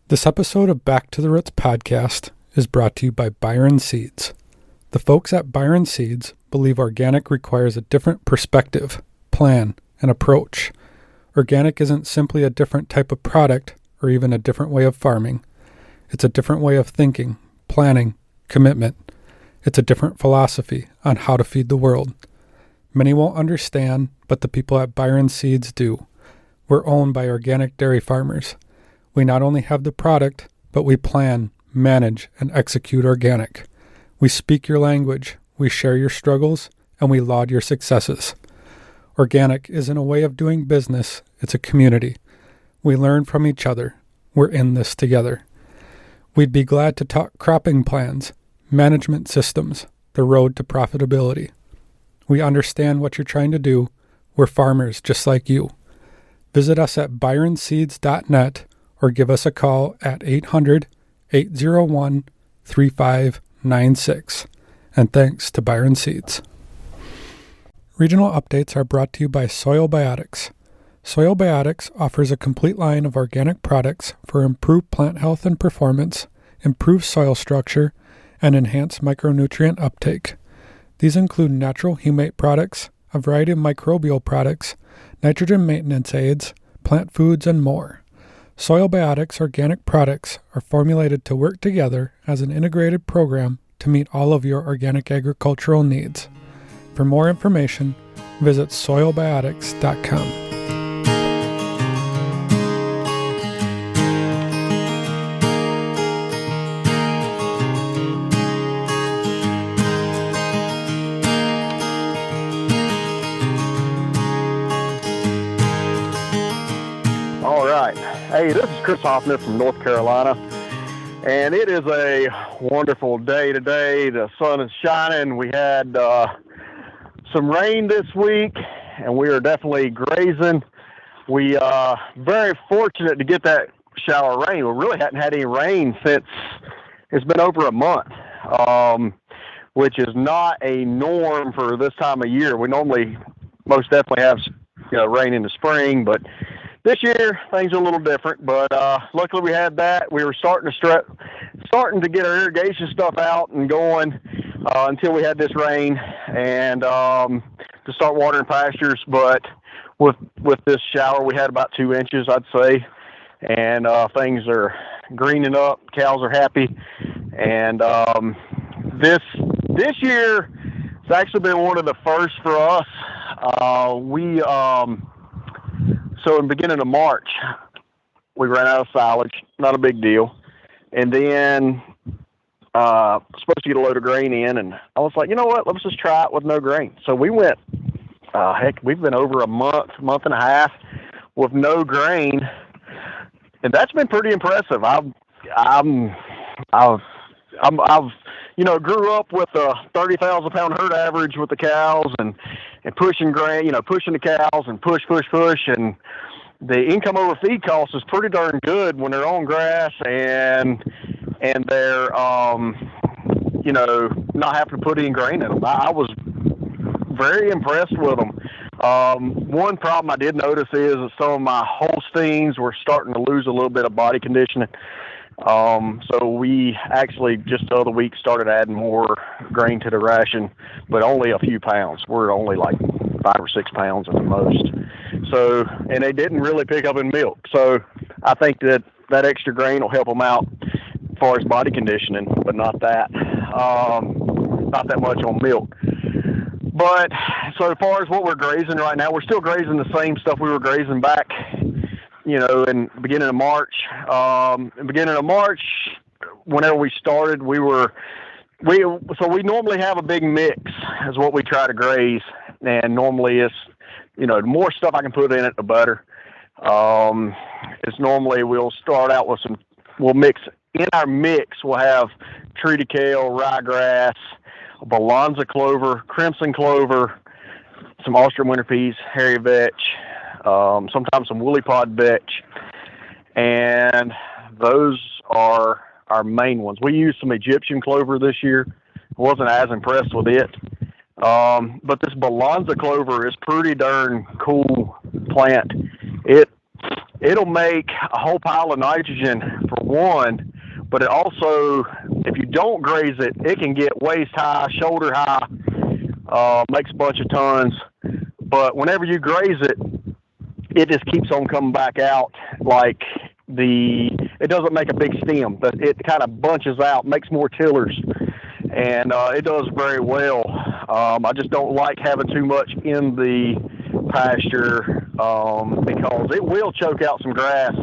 This episode of Back to the Roots podcast is brought to you by Byron Seeds. The folks at Byron Seeds believe organic requires a different perspective, plan, and approach. Organic isn't simply a different type of product or even a different way of farming. It's a different way of thinking, planning, commitment. It's a different philosophy on how to feed the world. Many won't understand, but the people at Byron Seeds do. We're owned by organic dairy farmers. We not only have the product, but we plan, manage, and execute organic. We speak your language, we share your struggles, and we laud your successes. Organic isn't a way of doing business, it's a community. We learn from each other. We're in this together. We'd be glad to talk cropping plans, management systems, the road to profitability. We understand what you're trying to do. We're farmers just like you. Visit us at byronseeds.net or give us a call at 800-801-3596. And thanks to Byron Seeds. Regional updates are brought to you by Soil Biotics. Soil Biotics offers a complete line of organic products for improved plant health and performance, improved soil structure, and enhanced micronutrient uptake. These include natural humate products, a variety of microbial products, nitrogen maintenance aids, plant foods, and more. Soil Biotics organic products are formulated to work together as an integrated program to meet all of your organic agricultural needs. For more information, visit soilbiotics.com. Hey, this is Chris Hoffner from North Carolina, and it is a wonderful day today. The sun is shining. We had some rain this week, and we are definitely grazing. We are very fortunate to get that shower of rain. We really hadn't had any rain since it's been over a month, which is not a norm for this time of year. We normally most definitely have rain in the spring, but this year, things are a little different, but luckily we had that. We were starting to get our irrigation stuff out and going until we had this rain and to start watering pastures. But with this shower, we had about 2 inches, I'd say, and things are greening up. Cows are happy, and this year it's actually been one of the first for us. So in the beginning of March, we ran out of silage, not a big deal. And then supposed to get a load of grain in, and I was like, you know what, let's just try it with no grain. So we went, we've been over a month and a half with no grain, and that's been pretty impressive. I've grew up with a 30,000 pound herd average with the cows and pushing grain, pushing the cows and push. And the income over feed cost is pretty darn good when they're on grass and they're, not having to put any grain in them. I was very impressed with them. One problem I did notice is that some of my Holsteins were starting to lose a little bit of body conditioning. So we actually just the other week started adding more grain to the ration, but only a few pounds. We're only like 5 or 6 pounds at the most. So, and they didn't really pick up in milk. So I think that extra grain will help them out as far as body conditioning, but not that much on milk. But so as far as what we're grazing right now, we're still grazing the same stuff we were grazing back in the beginning of March. Whenever we started, we normally have a big mix is what we try to graze. And normally it's, the more stuff I can put in it, the better. It's normally we'll start out with we'll mix, in our mix, we'll have treated kale, ryegrass, balanza clover, crimson clover, some Austrian winter peas, hairy vetch, sometimes some woolly pod vetch, and those are our main ones. We used some Egyptian clover this year. Wasn't as impressed with it. But this balanza clover is pretty darn cool plant. It'll make a whole pile of nitrogen for one, but it also, if you don't graze it, it can get waist high, shoulder high, makes a bunch of tons. But whenever you graze it, it just keeps on coming back out. Like it doesn't make a big stem, but it kind of bunches out, makes more tillers, and it does very well. I just don't like having too much in the pasture because it will choke out some grass,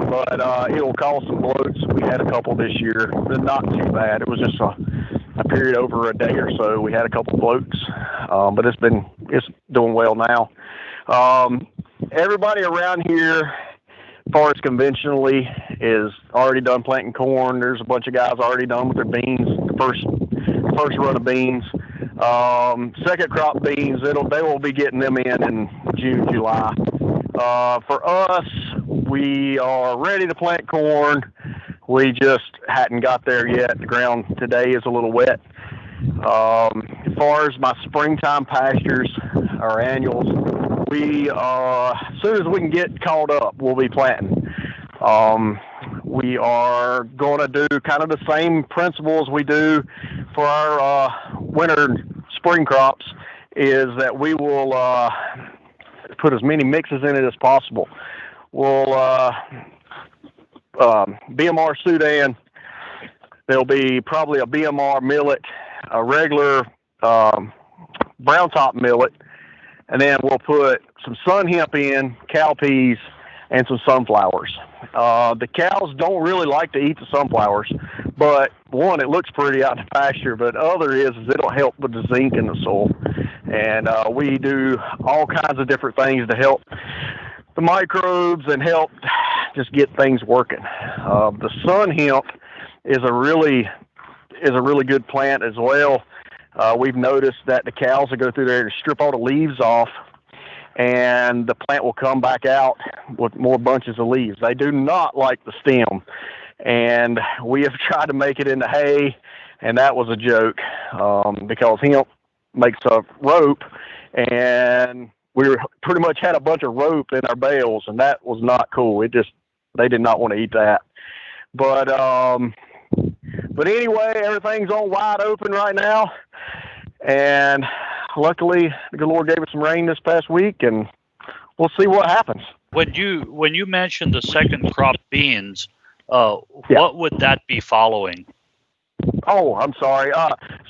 but it'll cause some bloats. We had a couple this year, but not too bad. It was just a period over a day or so. We had a couple bloats, but it's doing well now. Everybody around here, as far as conventionally, is already done planting corn. There's a bunch of guys already done with their beans, the first run of beans. Second crop beans, they will be getting them in June, July. For us, we are ready to plant corn. We just hadn't got there yet. The ground today is a little wet. As far as my springtime pastures, our annuals, we as soon as we can get caught up, we'll be planting. We are going to do kind of the same principles we do for our winter spring crops, is that we will put as many mixes in it as possible. We'll BMR Sudan, there'll be probably a BMR millet, a regular brown top millet, and then we'll put some sun hemp in, cowpeas, and some sunflowers. The cows don't really like to eat the sunflowers, but one, it looks pretty out in the pasture, but other is it'll help with the zinc in the soil. And we do all kinds of different things to help the microbes and help just get things working. The sun hemp is a really good plant as well. We've noticed that the cows will go through there to strip all the leaves off, and the plant will come back out with more bunches of leaves. They do not like the stem, and we have tried to make it into hay, and that was a joke because hemp makes a rope, and we pretty much had a bunch of rope in our bales, and that was not cool. They did not want to eat that. But anyway, everything's on wide open right now, and luckily the good Lord gave us some rain this past week, and we'll see what happens. When you mentioned the second crop beans, what would that be following? Oh, I'm sorry.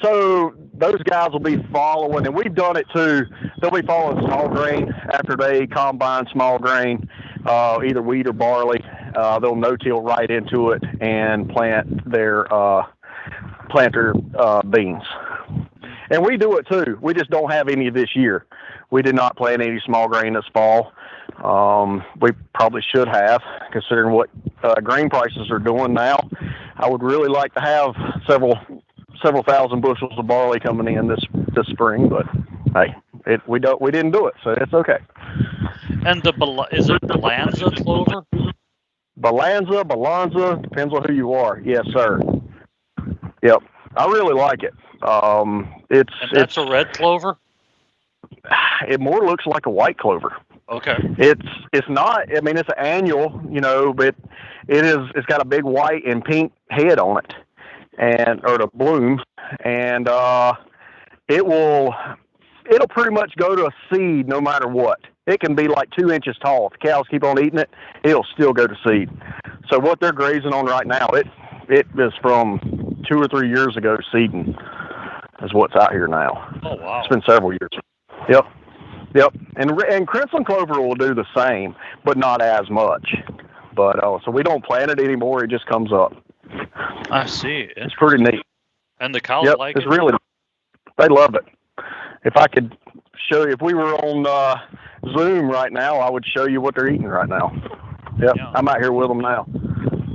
So those guys will be following, and we've done it too. They'll be following small grain after they combine small grain, either wheat or barley. They'll no-till right into it and plant their beans. And we do it too. We just don't have any this year. We did not plant any small grain this fall. We probably should have, considering what grain prices are doing now. I would really like to have several thousand bushels of barley coming in this spring, but hey, we didn't do it, so it's okay. And is it Balanza clover? Balanza, depends on who you are. Yes, sir. Yep, I really like it. It's a red clover? It more looks like a white clover. Okay. It's not. I mean, it's an annual, but it's got a big white and pink head on it, or the bloom, and it'll pretty much go to a seed no matter what. It can be like 2 inches tall. If the cows keep on eating it, it'll still go to seed. So what they're grazing on right now, it is from 2 or 3 years ago seeding is what's out here now. Oh, wow. It's been several years. Yep. And crimson clover will do the same, but not as much. But so we don't plant it anymore. It just comes up. I see. It's pretty neat. And the cows like it? Really, they love it. If I could show you, if we were on Zoom right now, I would show you what they're eating right now. Yep, yeah. I'm out here with them now.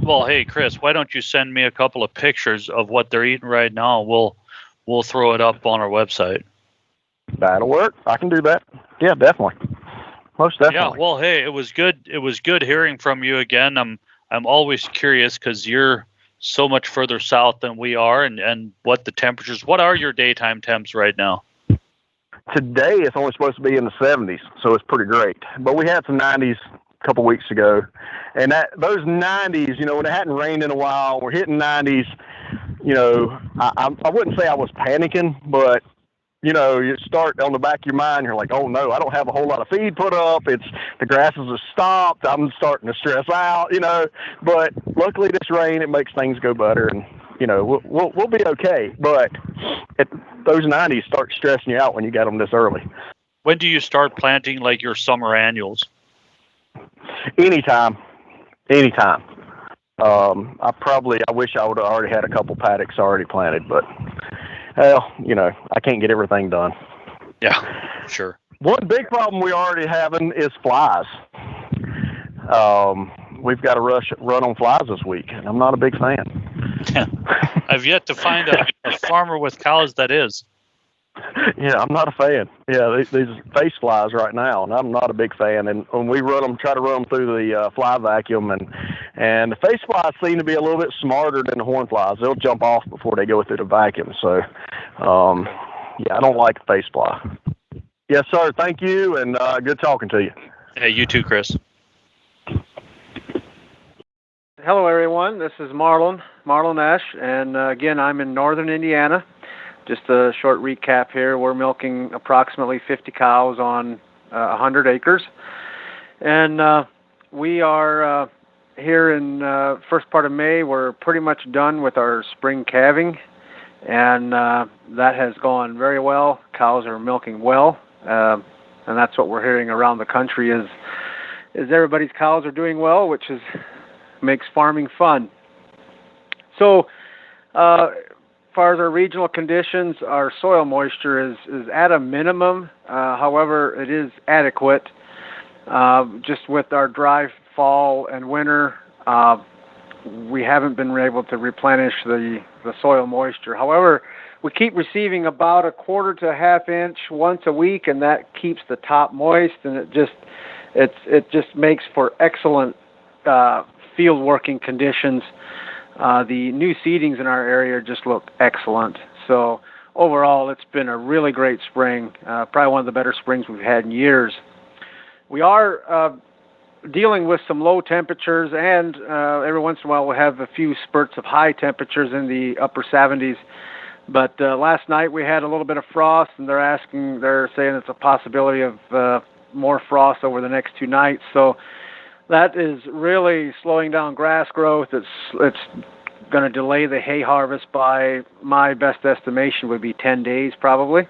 Well, hey, Chris, why don't you send me a couple of pictures of what they're eating right now? We'll throw it up on our website. That'll work. I can do that. Yeah, definitely. Most definitely. Yeah. Well, hey, it was good. It was good hearing from you again. I'm always curious because you're so much further south than we are, and what the temperatures. What are your daytime temps right now? Today it's only supposed to be in the 70s, so it's pretty great. But we had some 90s couple weeks ago, and those 90s, when it hadn't rained in a while, we're hitting 90s. I wouldn't say I was panicking, but you start on the back of your mind, you're like, oh no, I don't have a whole lot of feed put up. The grasses are stopped. I'm starting to stress out, but luckily this rain, it makes things go better, and we'll be okay. But those 90s start stressing you out when you got them this early. When do you start planting like your summer annuals? Anytime. I wish I would have already had a couple paddocks already planted, but I can't get everything done. Yeah, sure. One big problem we already having is flies. We've got to run on flies this week, and I'm not a big fan. I've yet to find a farmer with cows that is. Yeah, I'm not a fan. Yeah, these face flies right now, and I'm not a big fan. And when we try to run them through the fly vacuum, and the face flies seem to be a little bit smarter than the horn flies. They'll jump off before they go through the vacuum. So, I don't like the face fly. Yes, sir. Thank you, and good talking to you. Hey, you too, Chris. Hello, everyone. This is Marlin Eash, and again, I'm in northern Indiana. Just a short recap here. We're milking approximately 50 cows on 100 acres. And we are here in first part of May. We're pretty much done with our spring calving, and that has gone very well. Cows are milking well, and that's what we're hearing around the country is everybody's cows are doing well, which makes farming fun. So, as far as our regional conditions, our soil moisture is at a minimum. However, it is adequate. Just with our dry fall and winter, we haven't been able to replenish the soil moisture. However, we keep receiving about a quarter to a half inch once a week, and that keeps the top moist, and it just makes for excellent field working conditions. The new seedings in our area just look excellent. So overall, it's been a really great spring, probably one of the better springs we've had in years. We are dealing with some low temperatures, and every once in a while we'll have a few spurts of high temperatures in the upper 70s. But last night we had a little bit of frost, and they're saying it's a possibility of more frost over the next 2 nights. So that is really slowing down grass growth. It's going to delay the hay harvest by, my best estimation would be 10 days probably.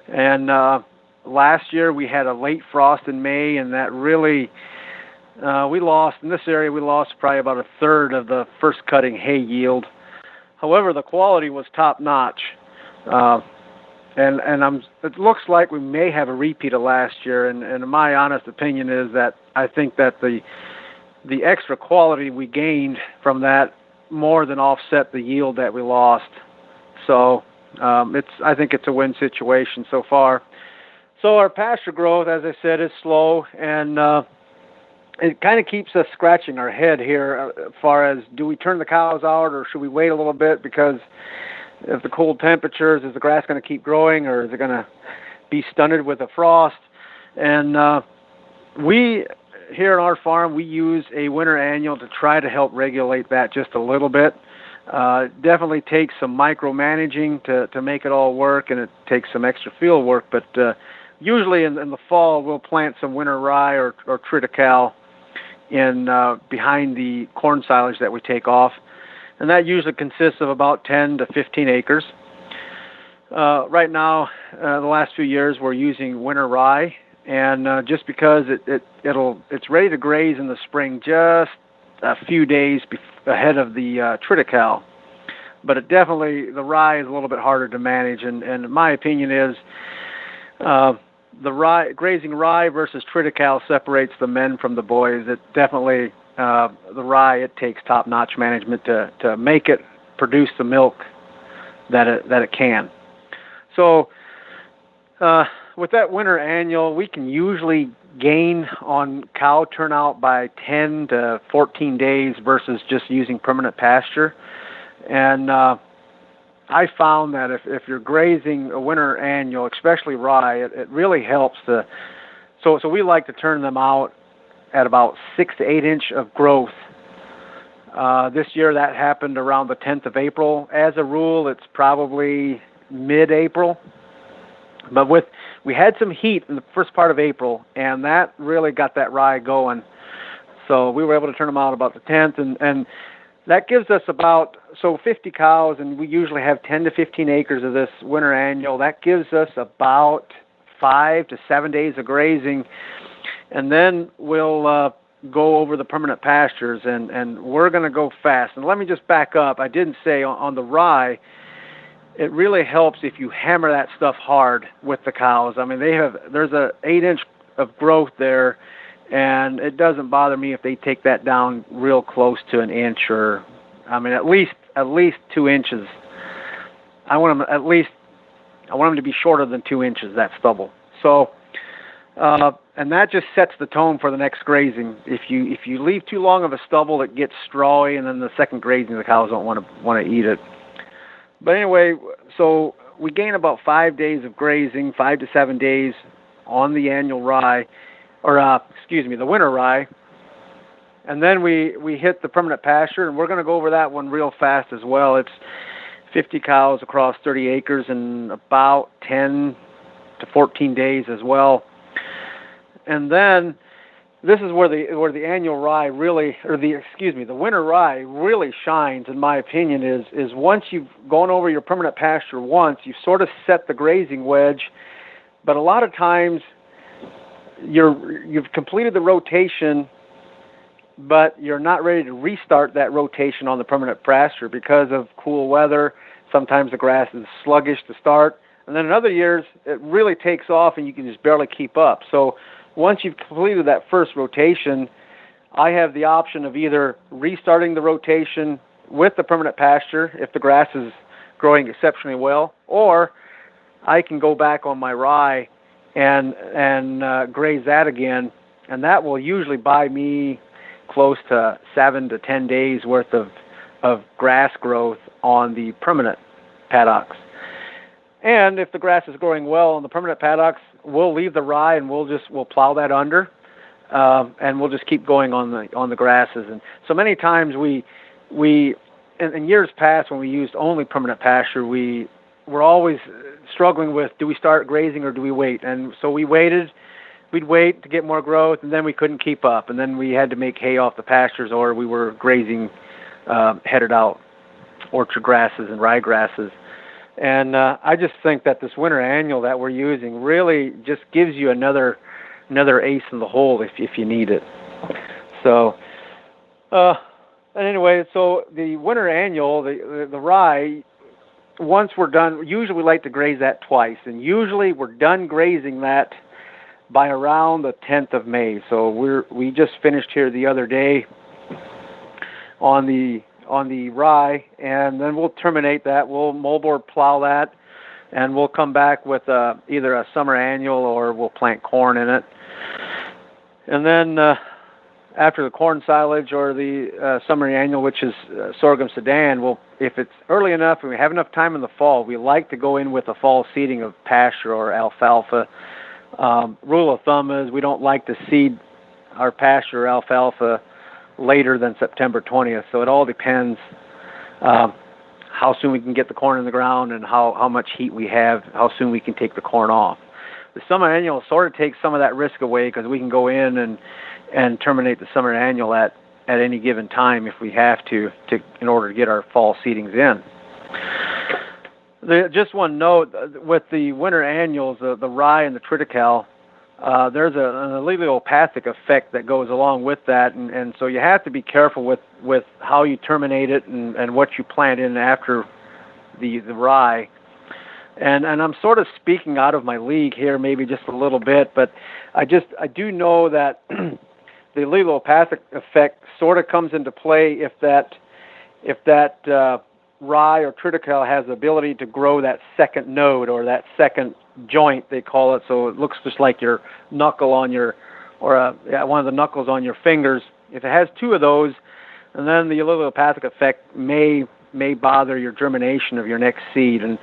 And last year we had a late frost in May, and that really, we lost probably about a third of the first cutting hay yield. However, the quality was top notch. And it looks like we may have a repeat of last year, and my honest opinion is that I think that the extra quality we gained from that more than offset the yield that we lost. So I think it's a win situation so far. So our pasture growth, as I said, is slow, and it kind of keeps us scratching our head here as far as, do we turn the cows out or should we wait a little bit, because if the cold temperatures, is the grass going to keep growing, or is it going to be stunted with a frost? And we, here on our farm, we use a winter annual to try to help regulate that just a little bit. It definitely takes some micromanaging to make it all work, and it takes some extra field work. But usually in the fall, we'll plant some winter rye or triticale in behind the corn silage that we take off. And that usually consists of about 10 to 15 acres. Right now, the last few years, we're using winter rye, and just because it's ready to graze in the spring, just a few days ahead of the triticale. But the rye is a little bit harder to manage, and my opinion is grazing rye versus triticale separates the men from the boys. It definitely, the rye, it takes top-notch management to make it produce the milk that it can. So with that winter annual, we can usually gain on cow turnout by 10 to 14 days versus just using permanent pasture. And I found that if you're grazing a winter annual, especially rye, it really helps so we like to turn them out at about 6 to 8 inch of growth. This year that happened around the 10th of April. As a rule, it's probably mid-April. But we had some heat in the first part of April, and that really got that rye going. So we were able to turn them out about the 10th, and that gives us about 50 cows, and we usually have 10 to 15 acres of this winter annual. That gives us about 5 to 7 days of grazing, and then we'll go over the permanent pastures, and we're going to go fast. And let me just back up. I didn't say on the rye, it really helps if you hammer that stuff hard with the cows. I mean, there's a 8 inch of growth there, and it doesn't bother me if they take that down real close to an inch, or I mean at least 2 inches. I want them to be shorter than 2 inches, that stubble. So and that just sets the tone for the next grazing. If you leave too long of a stubble, it gets strawy, and then the second grazing the cows don't want to eat it. But anyway, so we gain about 5 days of grazing, 5 to 7 days on the annual rye, or the winter rye. And then we hit the permanent pasture, and we're going to go over that one real fast as well. It's 50 cows across 30 acres in about 10 to 14 days as well. And then this is where the annual rye really, the winter rye really shines, in my opinion, is once you've gone over your permanent pasture once, you've sort of set the grazing wedge, but a lot of times you've completed the rotation, but you're not ready to restart that rotation on the permanent pasture because of cool weather. Sometimes the grass is sluggish to start, and then in other years it really takes off and you can just barely keep up. So once you've completed that first rotation, I have the option of either restarting the rotation with the permanent pasture if the grass is growing exceptionally well, or I can go back on my rye and graze that again, and that will usually buy me close to 7 to 10 days worth of grass growth on the permanent paddocks. And if the grass is growing well on the permanent paddocks, we'll leave the rye and we'll plow that under, and we'll just keep going on the grasses. And so many times we in years past when we used only permanent pasture, we were always struggling with, do we start grazing or do we wait? And so we'd wait to get more growth, and then we couldn't keep up, and then we had to make hay off the pastures, or we were grazing headed out orchard grasses and rye grasses. And I just think that this winter annual that we're using really just gives you another ace in the hole if you need it. So, and anyway, so the winter annual, the rye, once we're done, usually we like to graze that twice, and usually we're done grazing that by around the 10th of May. So we just finished here the other day on the rye, and then we'll terminate that. We'll moldboard plow that, and we'll come back with either a summer annual or we'll plant corn in it. And then after the corn silage or the summer annual, which is sorghum sedan, if it's early enough and we have enough time in the fall, we like to go in with a fall seeding of pasture or alfalfa. Rule of thumb is we don't like to seed our pasture or alfalfa later than September 20th. So it all depends how soon we can get the corn in the ground and how much heat we have, how soon we can take the corn off. The summer annual sort of takes some of that risk away because we can go in and terminate the summer annual at any given time if we have to in order to get our fall seedings in. Just one note, with the winter annuals, the rye and the triticale, there's an alleliopathic effect that goes along with that, and so you have to be careful with how you terminate it and what you plant in after the rye. And I'm sort of speaking out of my league here, maybe just a little bit, but I do know that the alleliopathic effect sort of comes into play if that rye or triticale has the ability to grow that second node or that second joint, they call it, so it looks just like your knuckle on your, or one of the knuckles on your fingers. If it has two of those, and then the alleliopathic effect may bother your germination of your next seed. And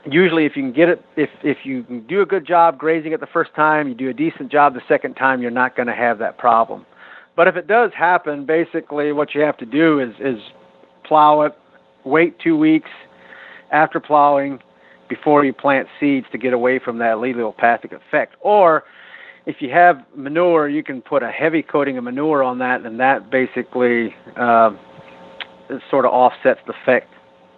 usually if you can get it, if you can do a good job grazing it the first time, you do a decent job the second time, you're not going to have that problem. But if it does happen, basically what you have to do is plow it, wait 2 weeks after plowing before you plant seeds to get away from that allelopathic effect. Or if you have manure, you can put a heavy coating of manure on that, and that basically sort of offsets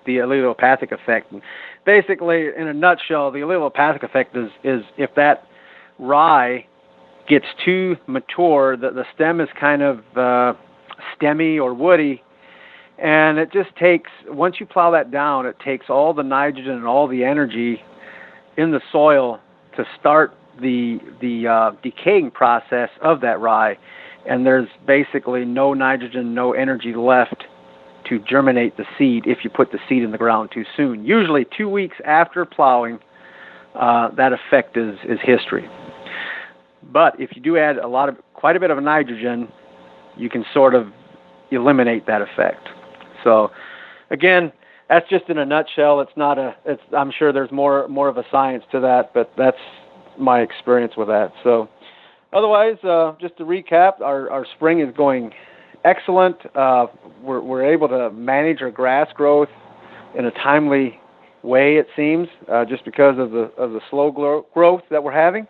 the allelopathic effect. And basically, in a nutshell, the allelopathic effect is if that rye gets too mature, the stem is kind of stemmy or woody, and it just takes, once you plow that down, it takes all the nitrogen and all the energy in the soil to start the decaying process of that rye, and there's basically no nitrogen, no energy left to germinate the seed if you put the seed in the ground too soon. Usually 2 weeks after plowing, that effect is history. But if you do add quite a bit of nitrogen, you can sort of eliminate that effect. So, again, that's just in a nutshell. I'm sure there's more of a science to that, but that's my experience with that. So, otherwise, just to recap, our spring is going excellent. We're able to manage our grass growth in a timely way, it seems, just because of the slow growth that we're having.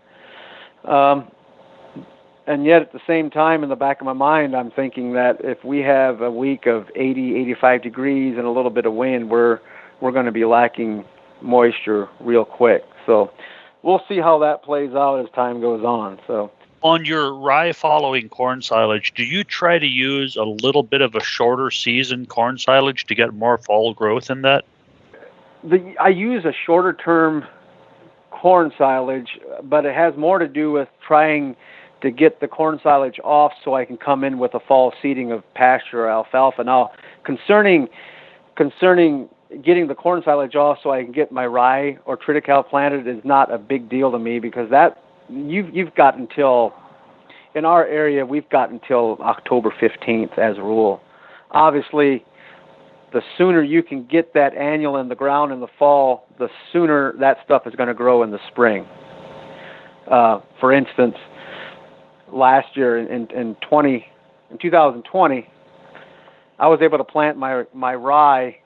And yet at the same time, in the back of my mind, I'm thinking that if we have a week of 80, 85 degrees and a little bit of wind, we're going to be lacking moisture real quick. So we'll see how that plays out as time goes on. So on your rye following corn silage, do you try to use a little bit of a shorter season corn silage to get more fall growth in that? I use a shorter term corn silage, but it has more to do with trying to get the corn silage off so I can come in with a fall seeding of pasture or alfalfa. Now, concerning getting the corn silage off so I can get my rye or triticale planted is not a big deal to me, because that you've got until, in our area, we've got until October 15th as a rule. Obviously, the sooner you can get that annual in the ground in the fall, the sooner that stuff is going to grow in the spring. For instance, last year in 2020, I was able to plant my rye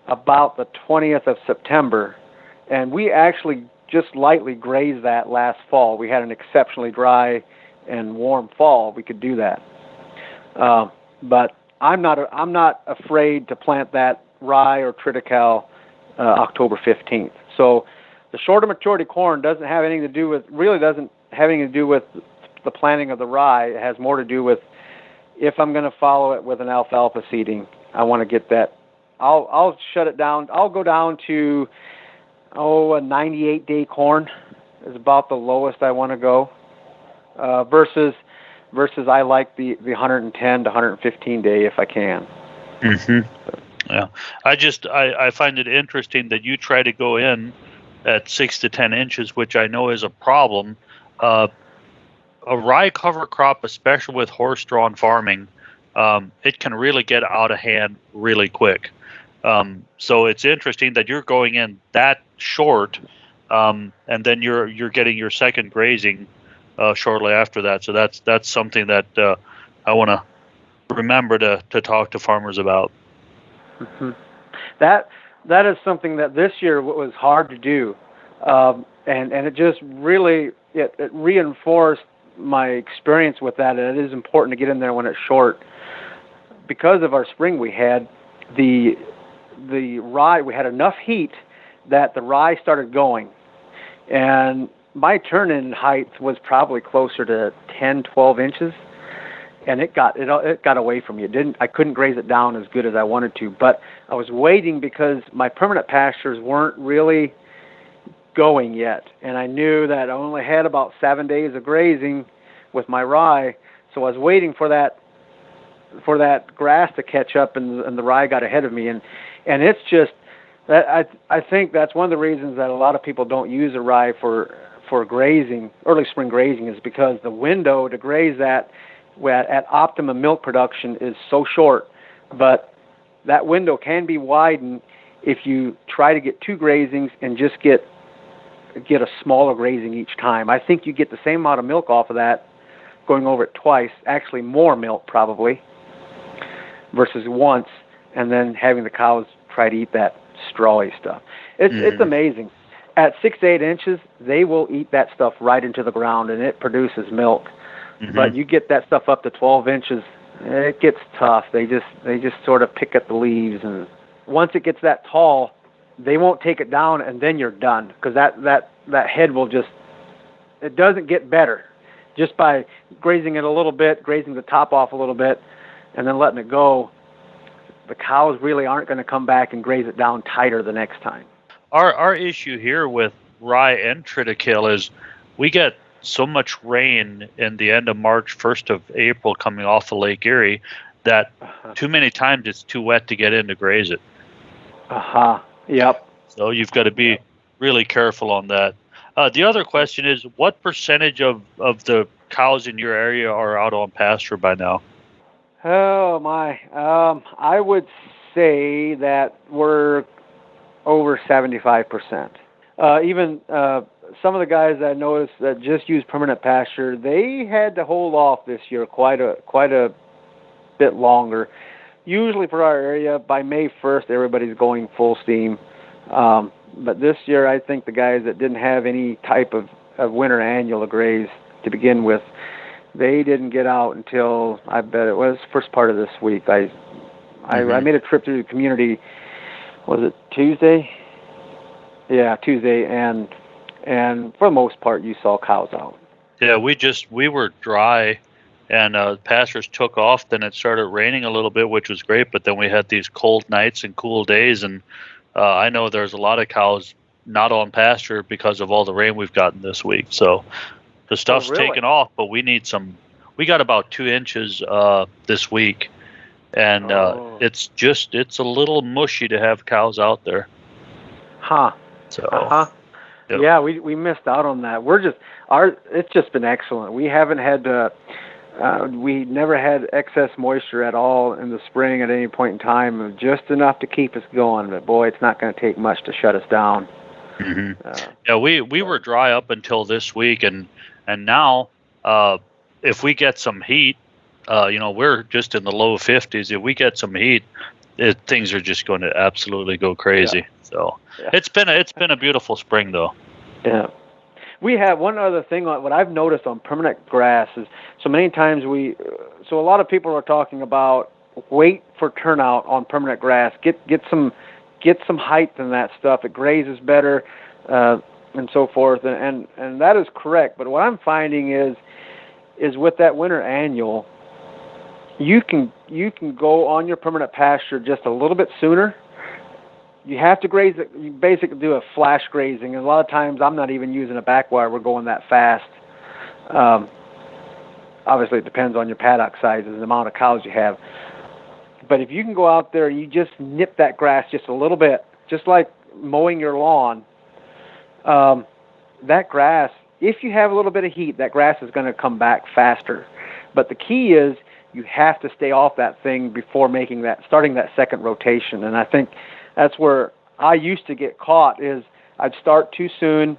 about the 20th of September, and we actually just lightly grazed that last fall. We had an exceptionally dry and warm fall. We could do that, but I'm not afraid to plant that rye or triticale October 15th. So the shorter maturity corn doesn't have anything to do with the planting of the rye. It has more to do with if I'm going to follow it with an alfalfa seeding, I want to get that. I'll shut it down. I'll go down to a 98-day corn is about the lowest I want to go, versus I like the 110 to 115 day if I can. Mm-hmm. Yeah, I find it interesting that you try to go in at 6 to 10 inches, which I know is a problem. A rye cover crop, especially with horse-drawn farming, it can really get out of hand really quick. So it's interesting that you're going in that short, and then you're getting your second grazing shortly after that. So that's something that I want to remember to talk to farmers about. Mm-hmm. That is something that this year was hard to do, and it just really it reinforced my experience with that. And it is important to get in there when it's short. Because of our spring, we had the rye. We had enough heat that the rye started going, and my turn-in height was probably closer to 10, 12 inches, and it got away from me. I couldn't graze it down as good as I wanted to, but I was waiting because my permanent pastures weren't really going yet, and I knew that I only had about 7 days of grazing with my rye, so I was waiting for that grass to catch up, and the rye got ahead of me, and it's just that I think that's one of the reasons that a lot of people don't use a rye for grazing, early spring grazing, is because the window to graze that at optimum milk production is so short. But that window can be widened if you try to get 2 grazings and just get a smaller grazing each time. I think you get the same amount of milk off of that going over it twice, actually more milk probably, versus once, and then having the cows try to eat that strawy stuff. It's amazing. At 6 to 8 inches, they will eat that stuff right into the ground, and it produces milk. But you get that stuff up to 12 inches, it gets tough. They just sort of pick at the leaves, and once it gets that tall, they won't take it down, and then you're done, because that head will just, it doesn't get better. Just by grazing it a little bit, grazing the top off a little bit, and then letting it go, the cows really aren't going to come back and graze it down tighter the next time. Our issue here with rye and triticale is we get so much rain in the end of March, 1st of April coming off of Lake Erie that too many times it's too wet to get in to graze it. Yep. So you've got to be really careful on that. The other question is, what percentage of the cows in your area are out on pasture by now? Oh, my. I would say that we're over 75%. Even some of the guys that I noticed that just use permanent pasture, they had to hold off this year quite a bit longer. Usually for our area, by May 1st, everybody's going full steam. But this year, I think the guys that didn't have any type of winter annual to graze to begin with, they didn't get out until, I bet it was first part of this week. I made a trip through the community, was it Tuesday? Yeah, Tuesday, and for the most part, you saw cows out. Yeah, we were dry, and pastures took off. Then it started raining a little bit, which was great, but then we had these cold nights and cool days, and I know there's a lot of cows not on pasture because of all the rain we've gotten this week. So the stuff's taken off, but we need some. We got about 2 inches this week, and it's a little mushy to have cows out there. So yep. Yeah, we missed out on that. It's just been excellent. We haven't had we never had excess moisture at all in the spring at any point in time, just enough to keep us going. But boy, it's not going to take much to shut us down. Yeah, we were dry up until this week, and now if we get some heat, we're just in the low 50s. If we get some heat, things are just going to absolutely go crazy. Yeah. So it's been a beautiful spring though. Yeah. We have one other thing. What I've noticed on permanent grass is so many times a lot of people are talking about wait for turnout on permanent grass. Get some height in that stuff. It grazes better, and so forth. And that is correct. But what I'm finding is with that winter annual, you can go on your permanent pasture just a little bit sooner. You have to graze it. You basically do a flash grazing, and a lot of times I'm not even using a backwire. We're going that fast. Obviously, it depends on your paddock size and the amount of cows you have. But if you can go out there and you just nip that grass just a little bit, just like mowing your lawn, that grass, if you have a little bit of heat, that grass is going to come back faster. But the key is you have to stay off that thing before starting that second rotation. And I think that's where I used to get caught is I'd start too soon.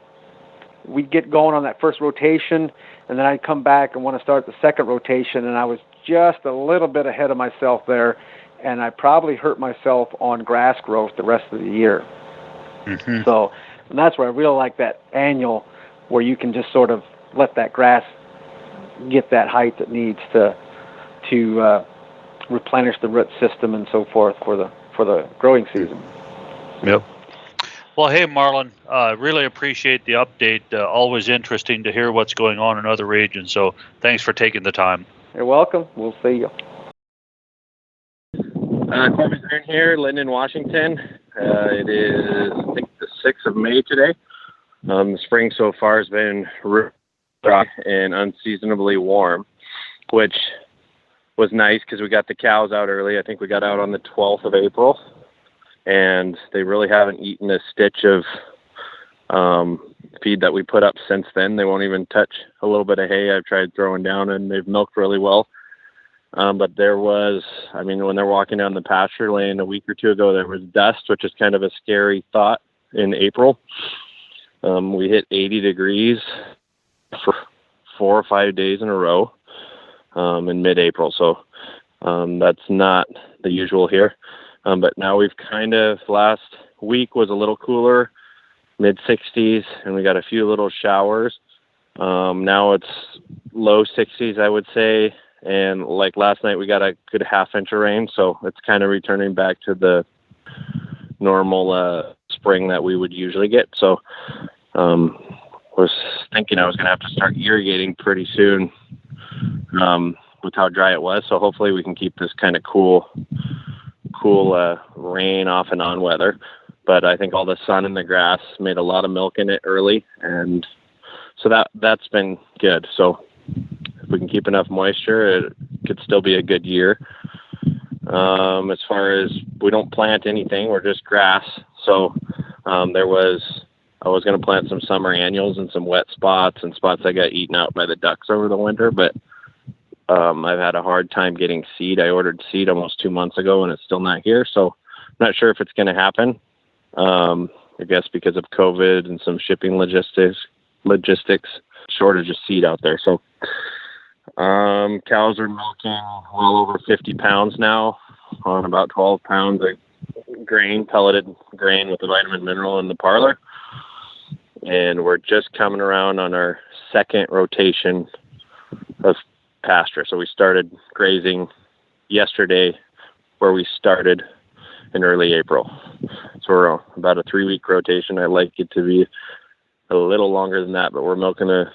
We'd get going on that first rotation, and then I'd come back and want to start the second rotation, and I was just a little bit ahead of myself there, and I probably hurt myself on grass growth the rest of the year. So, and that's where I really like that annual, where you can just sort of let that grass get that height it needs to replenish the root system and so forth for the growing season. Yep. Well, hey, Marlin, really appreciate the update. Always interesting to hear what's going on in other regions. So thanks for taking the time. You're welcome. We'll see you. Corby here, Lyndon, Washington. It is, I think, the 6th of May today. The spring so far has been dry and unseasonably warm, which was nice because we got the cows out early. I think we got out on the 12th of April, and they really haven't eaten a stitch of feed that we put up since then. They won't even touch a little bit of hay I've tried throwing down, and they've milked really well. But there was, when they're walking down the pasture lane a week or two ago, there was dust, which is kind of a scary thought in April. We hit 80 degrees for 4 or 5 days in a row in mid-April. So that's not the usual here. But now we've last week was a little cooler, mid-60s, and we got a few little showers. Now it's low 60s, I would say. And like last night, we got a good half-inch of rain. So it's kind of returning back to the normal spring that we would usually get. So was thinking I was going to have to start irrigating pretty soon with how dry it was. So hopefully we can keep this kind of cool rain off and on weather. But I think all the sun in the grass made a lot of milk in it early. And so that's been good. So if we can keep enough moisture, it could still be a good year. As far as we don't plant anything, we're just grass. So I was going to plant some summer annuals and some wet spots and spots that got eaten out by the ducks over the winter. But I've had a hard time getting seed. I ordered seed almost 2 months ago and it's still not here. So I'm not sure if it's going to happen. I guess because of COVID and some shipping logistics, shortage of seed out there. So cows are milking well over 50 pounds now on about 12 pounds of grain, pelleted grain with the vitamin mineral in the parlor. And we're just coming around on our second rotation of pasture. So we started grazing yesterday where we started in early April. So we're about a 3-week rotation. I like it to be a little longer than that, but we're milking a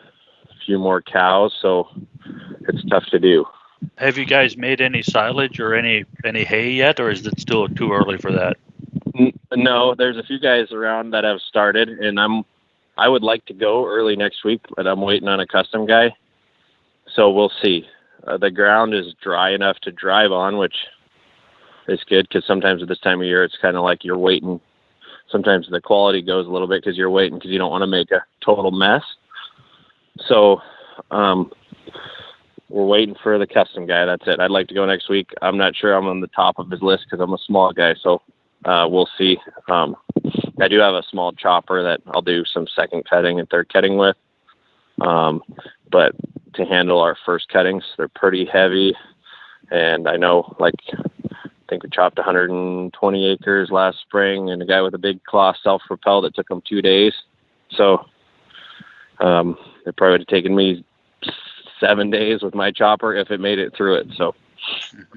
few more cows, so it's tough to do. Have you guys made any silage or any hay yet, or is it still too early for that? No, there's a few guys around that have started, and I would like to go early next week, but I'm waiting on a custom guy. So we'll see. The ground is dry enough to drive on, which is good because sometimes at this time of year, it's kind of like you're waiting. Sometimes the quality goes a little bit because you're waiting because you don't want to make a total mess. So we're waiting for the custom guy. That's it. I'd like to go next week. I'm not sure I'm on the top of his list because I'm a small guy. So we'll see. I do have a small chopper that I'll do some second cutting and third cutting with. But to handle our first cuttings, they're pretty heavy. And I know, I think we chopped 120 acres last spring, and a guy with a big claw self-propelled, it took him 2 days. So it probably would have taken me 7 days with my chopper if it made it through it. So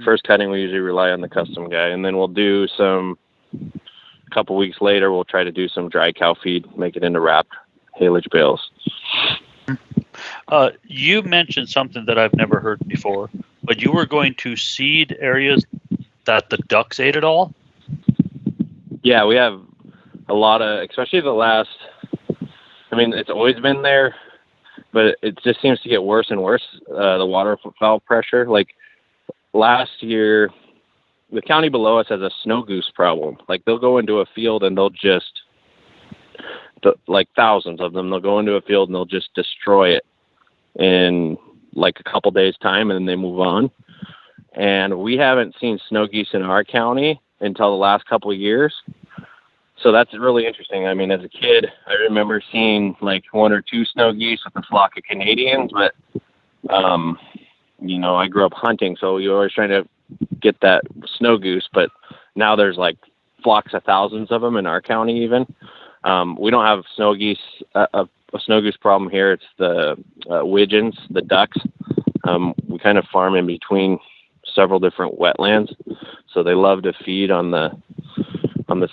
first cutting, we usually rely on the custom guy. And then we'll do a couple weeks later, we'll try to do some dry cow feed, make it into wrapped haylage bales. You mentioned something that I've never heard before, but you were going to seed areas that the ducks ate it all? Yeah, we have a lot of, especially the last, it's always been there, but it just seems to get worse and worse, the waterfowl pressure. Like last year, the county below us has a snow goose problem. Like they'll go into a field and they'll just, thousands of them, they'll go into a field and they'll just destroy it in a couple days time, and then they move on. And we haven't seen snow geese in our county until the last couple of years. So that's really interesting. As a kid, I remember seeing 1 or 2 snow geese with a flock of Canadians, but, I grew up hunting, so you're always trying to get that snow goose, but now there's flocks of thousands of them in our county even. We don't have snow geese, a snow goose problem here. It's the widgeons, the ducks. We kind of farm in between several different wetlands, so they love to feed on the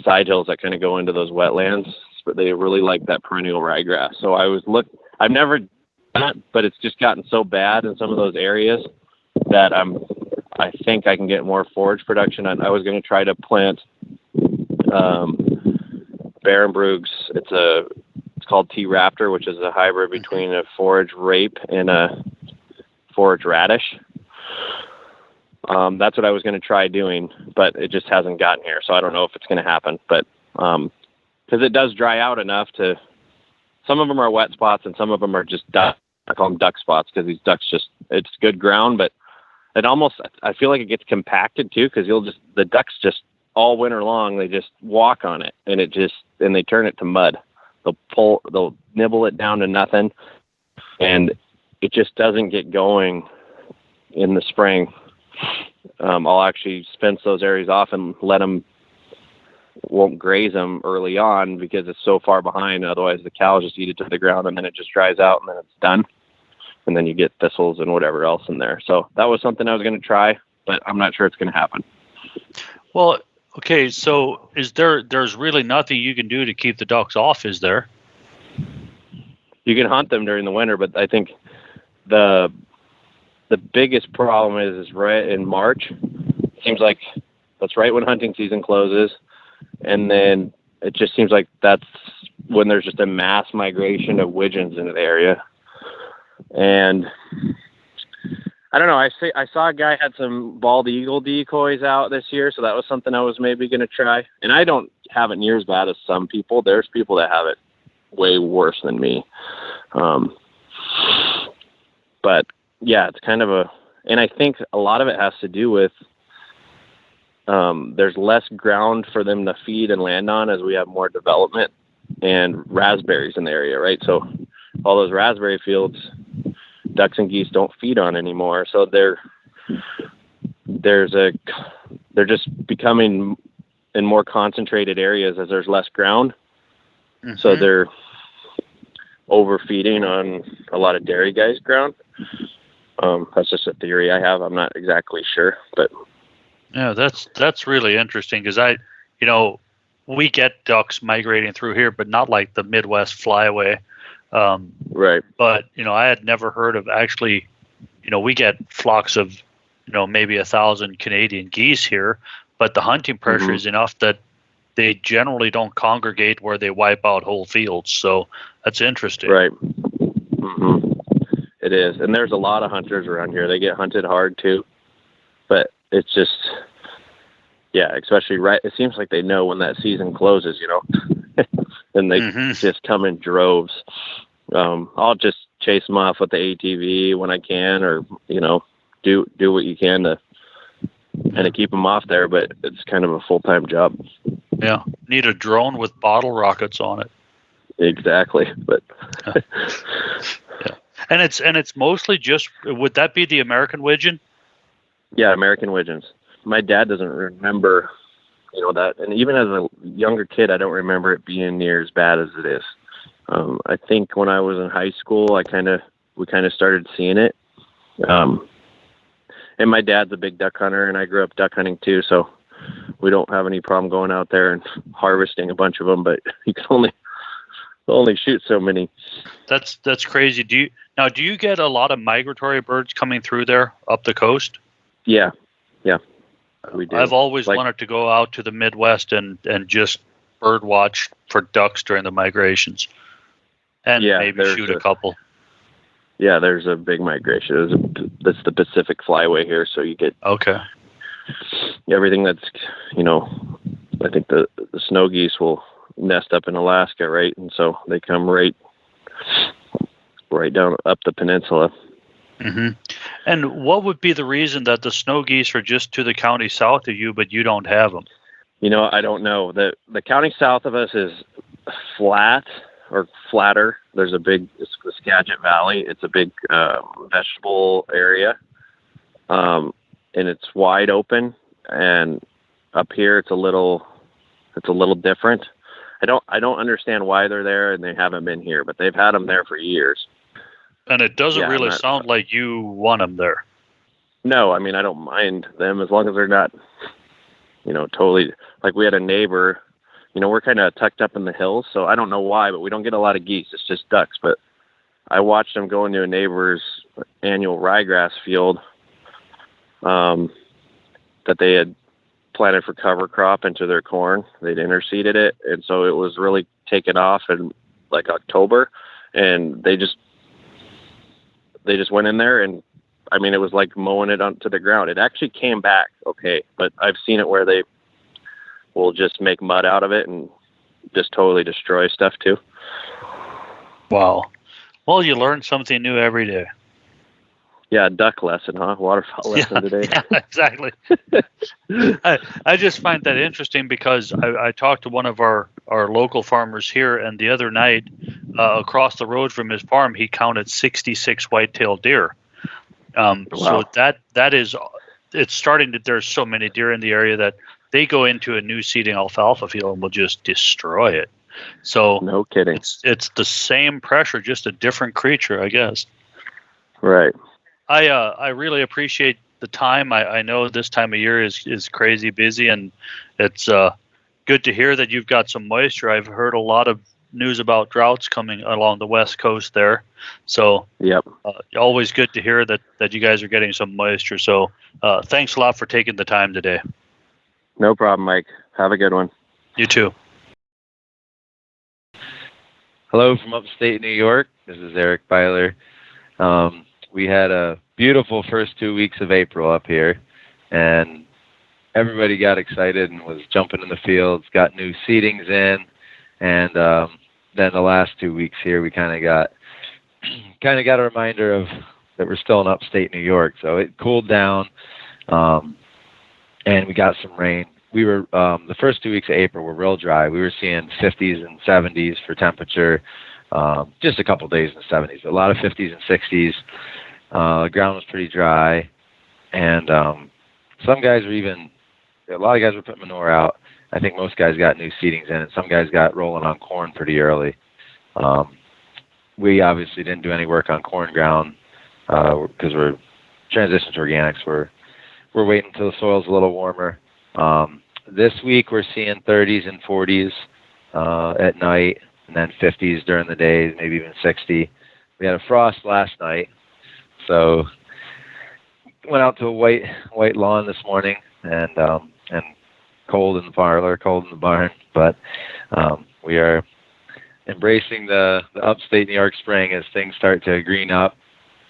side hills that kind of go into those wetlands, but they really like that perennial ryegrass. So I've never done it, but it's just gotten so bad in some of those areas that I think I can get more forage production. I was going to try to plant Barenbrug's. It's called T Raptor, which is a hybrid between a forage rape and a forage radish. That's what I was going to try doing, but it just hasn't gotten here. So I don't know if it's going to happen, but because it does dry out enough some of them are wet spots and some of them are just duck. I call them duck spots because these ducks it's good ground, but I feel like it gets compacted too, because the ducks just all winter long, they just walk on it, and they turn it to mud. They'll nibble it down to nothing, and it just doesn't get going in the spring. I'll actually fence those areas off and won't graze them early on because it's so far behind. Otherwise the cows just eat it to the ground, and then it just dries out, and then it's done. And then you get thistles and whatever else in there. So that was something I was going to try, but I'm not sure it's going to happen. Well, okay, so there's really nothing you can do to keep the ducks off, is there? You can hunt them during the winter, but I think the biggest problem is right in March. It seems like that's right when hunting season closes, and then it just seems like that's when there's just a mass migration of widgeons into the area. And I don't know. I saw a guy had some bald eagle decoys out this year, so that was something I was maybe going to try. And I don't have it near as bad as some people. There's people that have it way worse than me. But yeah, it's kind of and I think a lot of it has to do with there's less ground for them to feed and land on as we have more development and raspberries in the area, right? So all those raspberry fields, ducks and geese don't feed on anymore. So they're just becoming in more concentrated areas as there's less ground. Mm-hmm. So they're overfeeding on a lot of dairy guys' ground. That's just a theory I have. I'm not exactly sure, but yeah, that's really interesting because we get ducks migrating through here, but not like the Midwest flyaway. Right. But, I had never heard of actually, we get flocks of, maybe 1,000 Canadian geese here, but the hunting pressure mm-hmm. is enough that they generally don't congregate where they wipe out whole fields. So that's interesting. Right. Mm-hmm. It is. And there's a lot of hunters around here. They get hunted hard too, but it's just, yeah, especially right. It seems like they know when that season closes, and they mm-hmm. just come in droves. I'll just chase them off with the ATV when I can, or, do what you can to kind of keep them off there, but it's kind of a full-time job. Yeah. Need a drone with bottle rockets on it. Exactly. But yeah. And it's mostly just, would that be the American widgeon? Yeah, American widgeons. My dad doesn't remember, that. And even as a younger kid, I don't remember it being near as bad as it is. I think when I was in high school, we kind of started seeing it. And my dad's a big duck hunter, and I grew up duck hunting too. So we don't have any problem going out there and harvesting a bunch of them, but you can only shoot so many. That's crazy. Do you get a lot of migratory birds coming through there up the coast? Yeah. We do. I've always wanted to go out to the Midwest and just bird watch for ducks during the migrations, and maybe shoot a couple. Yeah, there's a big migration. That's the Pacific Flyway here, so you get everything that's I think the snow geese will nest up in Alaska, right? And so they come right down up the peninsula. Mm-hmm. And what would be the reason that the snow geese are just to the county south of you, but you don't have them? I don't know. The county south of us is flat or flatter. There's it's the Skagit Valley. It's a big vegetable area, and it's wide open. And up here, it's a little different. I don't understand why they're there, and they haven't been here, but they've had them there for years. And it doesn't really sound like you want them there. No, I mean, I don't mind them as long as they're not, totally, like we had a neighbor, we're kind of tucked up in the hills, so I don't know why, but we don't get a lot of geese. It's just ducks. But I watched them go into a neighbor's annual ryegrass field that they had planted for cover crop into their corn. They'd interseeded it, and so it was really taken off in like October, and they just went in there, and I mean, it was like mowing it onto the ground. It actually came back okay, but I've seen it where they will just make mud out of it and just totally destroy stuff too. Wow. Well, you learn something new every day. Yeah, duck lesson, huh? Waterfowl lesson today. Yeah, exactly. I just find that interesting because I talked to one of our local farmers here, and the other night, across the road from his farm, he counted 66 white-tailed deer. Wow. So that is, it's starting to. There's so many deer in the area that they go into a new seeding alfalfa field and will just destroy it. So No kidding. It's the same pressure, just a different creature, I guess. Right. I really appreciate the time. I know this time of year is crazy busy, and it's good to hear that you've got some moisture. I've heard a lot of news about droughts coming along the west coast there. So yep. Always good to hear that you guys are getting some moisture. So thanks a lot for taking the time today. No problem, Mike. Have a good one. You too. Hello from upstate New York. This is Eric Beiler. We had a beautiful first 2 weeks of April up here, and everybody got excited and was jumping in the fields, got new seedings in, and then the last 2 weeks here we kind of got a reminder of that we're still in upstate New York. So it cooled down, and we got some rain. We were the first 2 weeks of April were real dry. We were seeing 50s and 70s for temperature. Just a couple days in the 70s, but a lot of 50s and 60s. The ground was pretty dry, and some guys were a lot of guys were putting manure out. I think most guys got new seedings in, and some guys got rolling on corn pretty early. We obviously didn't do any work on corn ground because we're transitioning to organics. We're waiting until the soil's a little warmer. This week we're seeing 30s and 40s at night, and then 50s during the day, maybe even 60. We had a frost last night, so went out to a white lawn this morning, and cold in the parlor, cold in the barn, but we are embracing the upstate New York spring as things start to green up.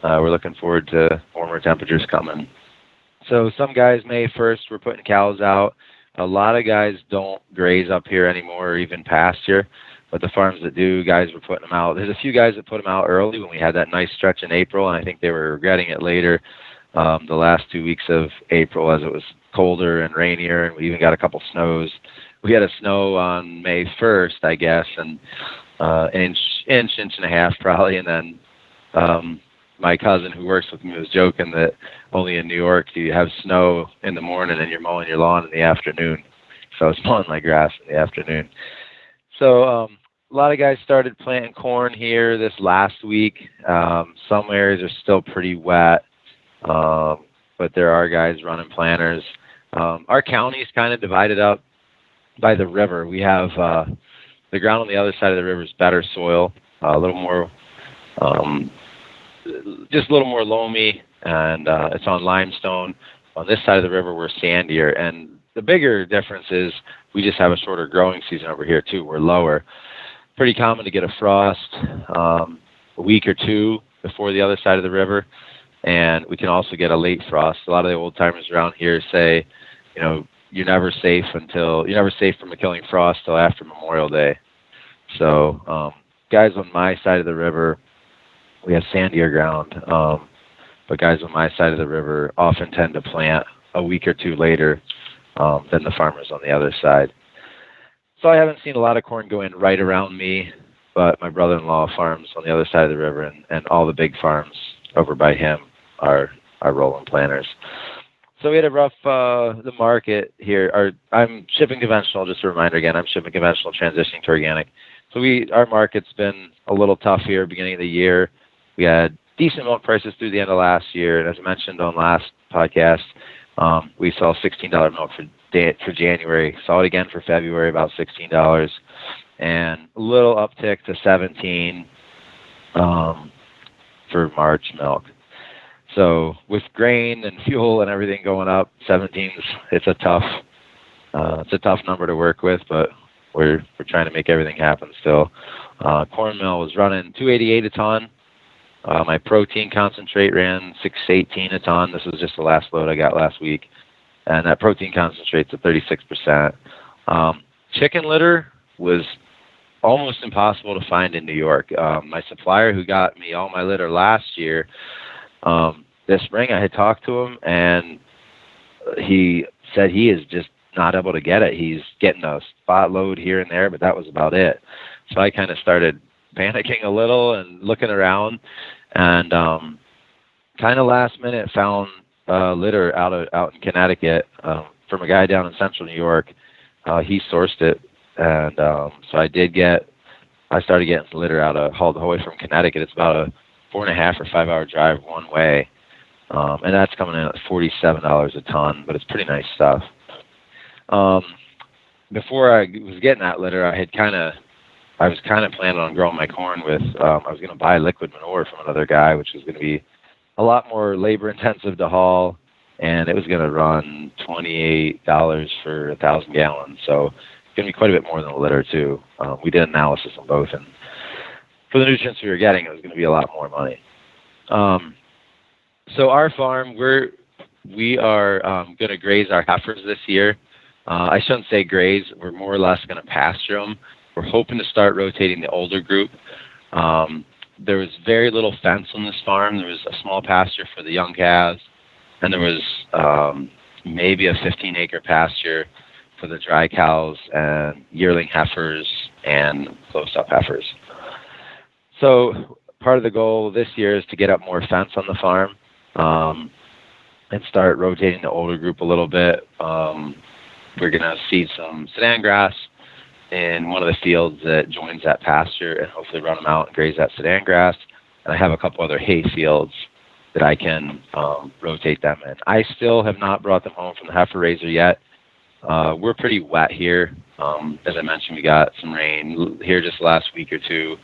We're looking forward to warmer temperatures coming. So some guys, May 1st, we're putting cows out. A lot of guys don't graze up here anymore, or even pasture, but the farms that do, guys were putting them out. There's a few guys that put them out early when we had that nice stretch in April, and I think they were regretting it later, the last 2 weeks of April, as it was colder and rainier, and we even got a couple snows. We had a snow on May 1st, I guess, and an inch and a half probably, and then my cousin who works with me was joking that only in New York do you have snow in the morning and you're mowing your lawn in the afternoon. So it's mowing my grass in the afternoon. So a lot of guys started planting corn here this last week. Some areas are still pretty wet, but there are guys running planters. Our county is kind of divided up by the river. We have the ground on the other side of the river is better soil, a little more just a little more loamy, and it's on limestone. On this side of the river, we're sandier, and the bigger difference is we just have a shorter growing season over here too. We're lower. Pretty common to get a frost a week or two before the other side of the river, and we can also get a late frost. A lot of the old timers around here say, you're never safe from a killing frost till after Memorial Day. So guys on my side of the river, we have sandier ground, but guys on my side of the river often tend to plant a week or two later than the farmers on the other side. So I haven't seen a lot of corn go in right around me, but my brother-in-law farms on the other side of the river, and all the big farms over by him are rolling planters. So we had a rough the market here. I'm shipping conventional. Just a reminder again, I'm shipping conventional, transitioning to organic. So our market's been a little tough here beginning of the year. We had decent milk prices through the end of last year, and as I mentioned on last podcast, we saw $16 milk for January. Saw it again for February, about $16, and a little uptick to $17 for March milk. So with grain and fuel and everything going up, 17's it's a tough number to work with, but we're trying to make everything happen still. Corn mill was running $2.88 a ton. My protein concentrate ran $6.18 a ton. This was just the last load I got last week, and that protein concentrate's at 36%. Chicken litter was almost impossible to find in New York. My supplier who got me all my litter last year, this spring I had talked to him, and he said he is just not able to get it. He's getting a spot load here and there, but that was about it. So I kind of started panicking a little and looking around, and kind of last minute found litter out in Connecticut from a guy down in central New York. He sourced it, and so I started getting some litter hauled away from Connecticut. It's about a 4.5 or 5 hour drive one way, and that's coming in at $47 a ton, but it's pretty nice stuff. Before I was getting that litter, I was kind of planning on growing my corn with, I was going to buy liquid manure from another guy, which was going to be a lot more labor intensive to haul, and it was going to run $28 for 1,000 gallons. So it's going to be quite a bit more than the litter too. We did analysis on both, and for the nutrients we were getting, it was going to be a lot more money. So our farm, we are going to graze our heifers this year. I shouldn't say graze. We're more or less going to pasture them. We're hoping to start rotating the older group. There was very little fence on this farm. There was a small pasture for the young calves, and there was maybe a 15-acre pasture for the dry cows and yearling heifers and close-up heifers. So part of the goal this year is to get up more fence on the farm and start rotating the older group a little bit. We're going to seed some sedan grass in one of the fields that joins that pasture and hopefully run them out and graze that sedan grass. And I have a couple other hay fields that I can rotate them in. I still have not brought them home from the heifer raiser yet. We're pretty wet here. As I mentioned, we got some rain here just last week or two.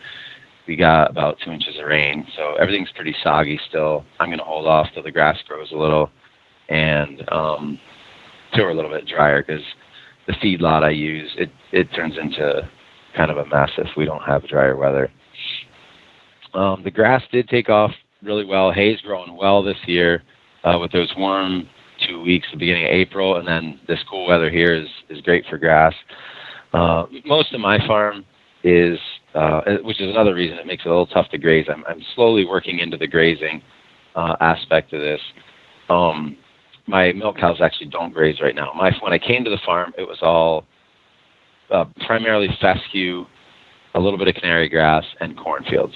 We got about 2 inches of rain, so everything's pretty soggy still. I'm going to hold off till the grass grows a little and till we're a little bit drier, because the feedlot I use, it turns into kind of a mess if we don't have drier weather. The grass did take off really well. Hay's growing well this year with those warm 2 weeks, the beginning of April, and then this cool weather here is great for grass. Most of my farm is, which is another reason it makes it a little tough to graze. I'm slowly working into the grazing aspect of this. My milk cows actually don't graze right now. When I came to the farm, it was all primarily fescue, a little bit of canary grass, and cornfields.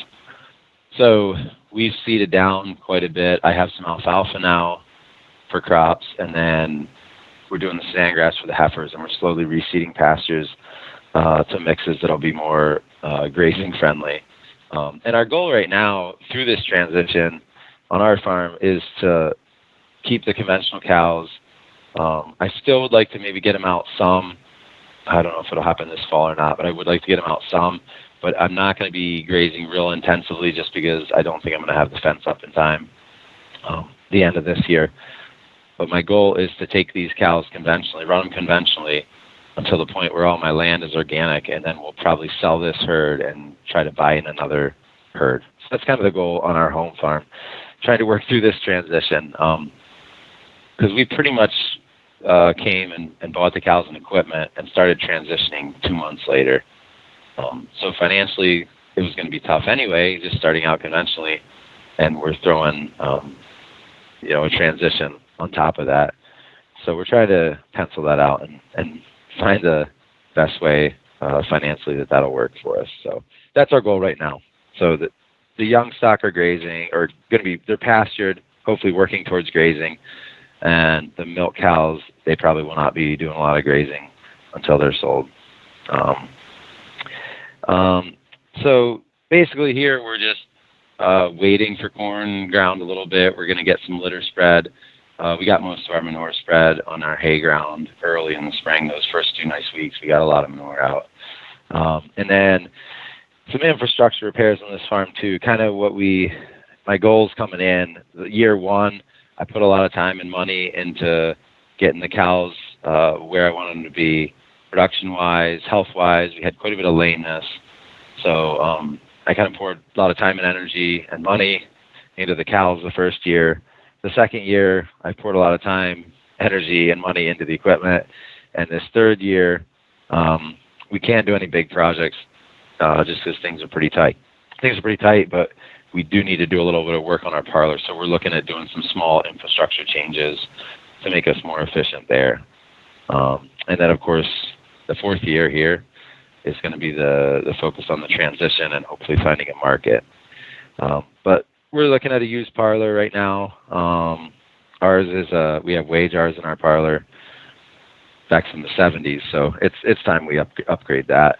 So we've seeded down quite a bit. I have some alfalfa now for crops, and then we're doing the sedan grass for the heifers, and we're slowly reseeding pastures to mixes that'll be more grazing friendly. And our goal right now through this transition on our farm is to keep the conventional cows. I still would like to maybe get them out some. I don't know if it'll happen this fall or not, but I would like to get them out some. But I'm not going to be grazing real intensively just because I don't think I'm going to have the fence up in time the end of this year. But my goal is to take these cows conventionally, run them conventionally until the point where all my land is organic, and then we'll probably sell this herd and try to buy in another herd. So that's kind of the goal on our home farm, trying to work through this transition. Because we pretty much came and bought the cows and equipment and started transitioning 2 months later. So financially, it was going to be tough anyway, just starting out conventionally, and we're throwing, a transition on top of that. So we're trying to pencil that out and find the best way financially that'll work for us. So that's our goal right now. So the young stock are grazing, or going to be, they're pastured, hopefully working towards grazing. And the milk cows, they probably will not be doing a lot of grazing until they're sold. So basically here we're just waiting for corn ground a little bit. We're going to get some litter spread. We got most of our manure spread on our hay ground early in the spring. Those first 2 nice weeks, we got a lot of manure out. And then some infrastructure repairs on this farm too. Kind of my goals coming in, year one, I put a lot of time and money into getting the cows where I wanted them to be, production-wise, health-wise. We had quite a bit of lameness. So I kind of poured a lot of time and energy and money into the cows the first year. The second year, I poured a lot of time, energy, and money into the equipment. And this third year, we can't do any big projects just because things are pretty tight. Things are pretty tight, but we do need to do a little bit of work on our parlor. So we're looking at doing some small infrastructure changes to make us more efficient there. And then, of course, the fourth year here is going to be the focus on the transition and hopefully finding a market. But we're looking at a used parlor right now. Ours is we have wage jars in our parlor back from the 70s, so it's time we upgrade that.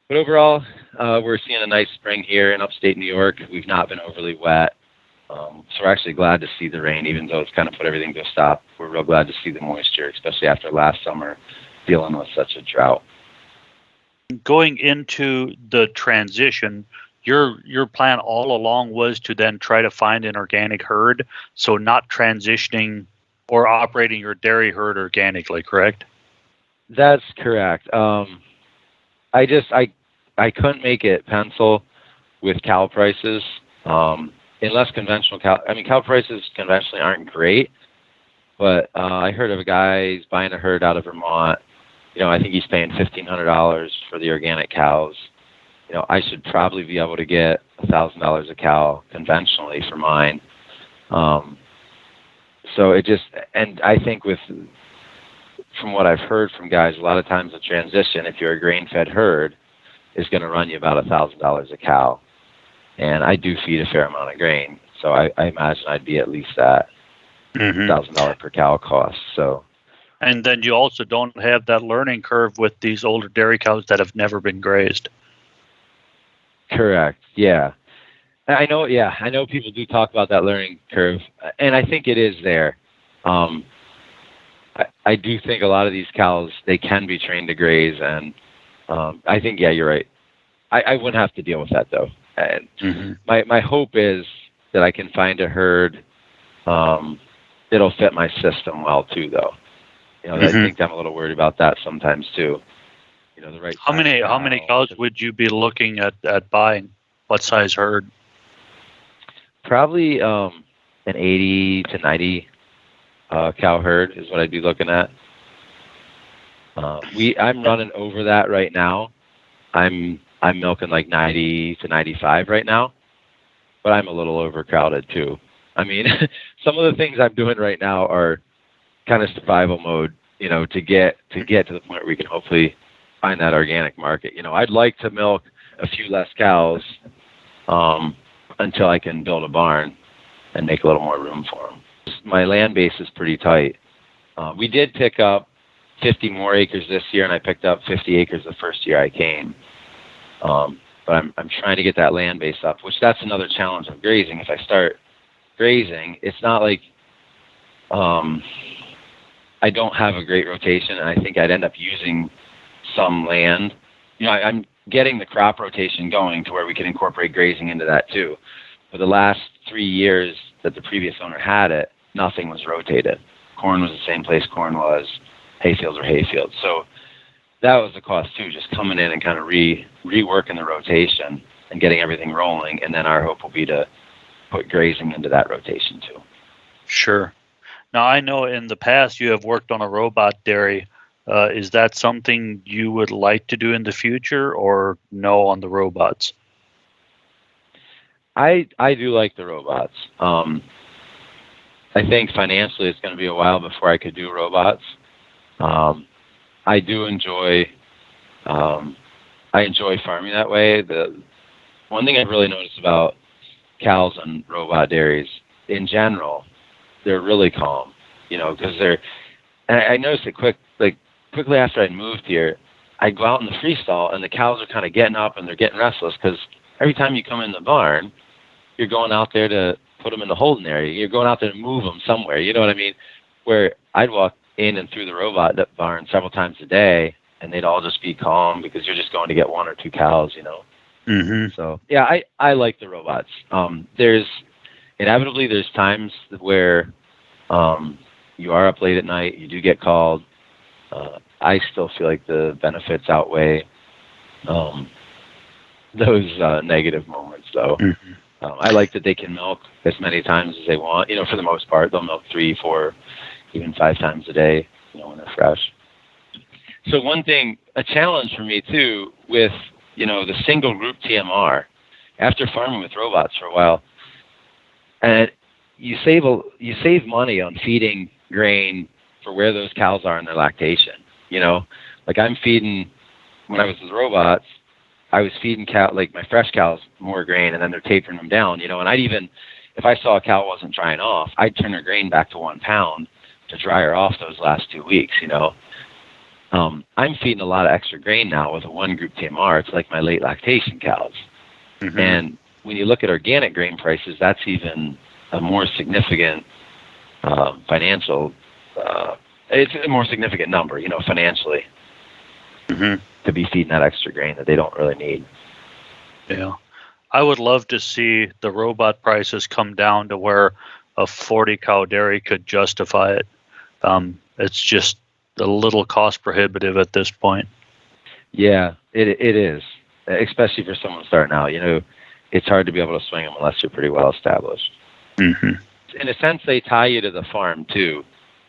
But overall, we're seeing a nice spring here in upstate New York. We've not been overly wet, so we're actually glad to see the rain, even though it's kind of put everything to a stop. We're real glad to see the moisture, especially after last summer dealing with such a drought. Going into the transition, your plan all along was to then try to find an organic herd, so not transitioning or operating your dairy herd organically, correct? That's correct. I couldn't make it pencil with cow prices. Unless conventional cow prices conventionally aren't great, but I heard of a guy who's buying a herd out of Vermont. I think he's paying $1,500 for the organic cows. I should probably be able to get $1,000 a cow conventionally for mine. So and I think from what I've heard from guys, a lot of times the transition, if you're a grain-fed herd, is going to run you about $1,000 a cow. And I do feed a fair amount of grain, so I imagine I'd be at least at $1,000 per cow cost. So. And then you also don't have that learning curve with these older dairy cows that have never been grazed. Correct. Yeah. I know people do talk about that learning curve, and I think it is there. I do think a lot of these cows, they can be trained to graze, and I think, yeah, you're right. I wouldn't have to deal with that, though. And my hope is that I can find a herd it'll fit my system well, too, though. I think I'm a little worried about that sometimes, too. The right. How many cows would you be looking at buying? What size herd? Probably an 80 to 90 cow herd is what I'd be looking at. I'm running over that right now. I'm milking like 90 to 95 right now, but I'm a little overcrowded too. I mean, some of the things I'm doing right now are kind of survival mode, to get to the point where we can hopefully find that organic market. I'd like to milk a few less cows until I can build a barn and make a little more room for them. My land base is pretty tight. We did pick up 50 more acres this year, and I picked up 50 acres the first year I came. But I'm trying to get that land base up, which that's another challenge of grazing. If I start grazing, it's not like I don't have a great rotation, and I think I'd end up using some land. I'm getting the crop rotation going to where we can incorporate grazing into that too. But the last 3 years that the previous owner had it, nothing was rotated. Corn was the same place corn was, hayfields were hayfields. So that was the cost too, just coming in and kind of reworking the rotation and getting everything rolling. And then our hope will be to put grazing into that rotation too. Sure. Now, I know in the past you have worked on a robot dairy. Is that something you would like to do in the future, or no on the robots? I do like the robots. I think financially it's going to be a while before I could do robots. I do enjoy farming that way. The one thing I've really noticed about cows and robot dairies in general, they're really calm, because I noticed it quickly after I moved here. I'd go out in the freestall and the cows are kind of getting up and they're getting restless because every time you come in the barn, you're going out there to put them in the holding area. You're going out there to move them somewhere. You know what I mean? Where I'd walk in and through the robot barn several times a day and they'd all just be calm because you're just going to get one or two cows, So yeah, I like the robots. There's times where you are up late at night, you do get called. I still feel like the benefits outweigh those negative moments, though. I like that they can milk as many times as they want. For the most part, they'll milk 3, 4, even 5 times a day, when they're fresh. So one thing, a challenge for me too, with the single group TMR, after farming with robots for a while, and you save money on feeding grain for where those cows are in their lactation. Like I'm feeding, when I was with robots, I was feeding like my fresh cows more grain, and then they're tapering them down. And I'd even, if I saw a cow wasn't drying off, I'd turn her grain back to 1 pound to dry her off those last 2 weeks. I'm feeding a lot of extra grain now with a 1 group TMR. It's like my late lactation cows. Mm-hmm. And when you look at organic grain prices, that's even a more significant financial. It's a more significant number, financially, to be feeding that extra grain that they don't really need. Yeah, I would love to see the robot prices come down to where a 40 cow dairy could justify it. It's just a little cost prohibitive at this point. Yeah, it is, especially for someone starting out. It's hard to be able to swing them unless you're pretty well established. Mm-hmm. In a sense, they tie you to the farm too.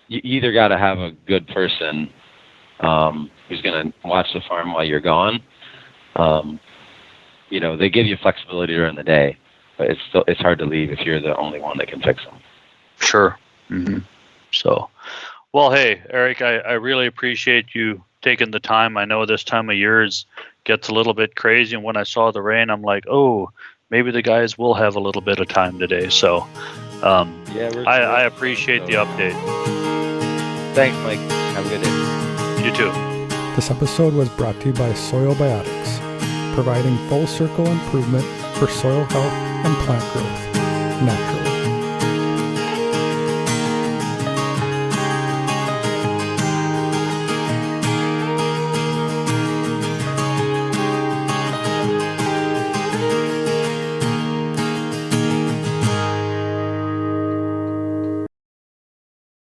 You either got to have a good person who's going to watch the farm while you're gone. They give you flexibility during the day, but it's hard to leave if you're the only one that can fix them. Sure. Mm-hmm. So, well, hey, Eric, I really appreciate you taking the time. I know this time of year gets a little bit crazy, and when I saw the rain, I'm like, oh, maybe the guys will have a little bit of time today. So, I appreciate the update. Thanks, Mike. Have a good day. You too. This episode was brought to you by Soil Biotics, providing full circle improvement for soil health and plant growth naturally.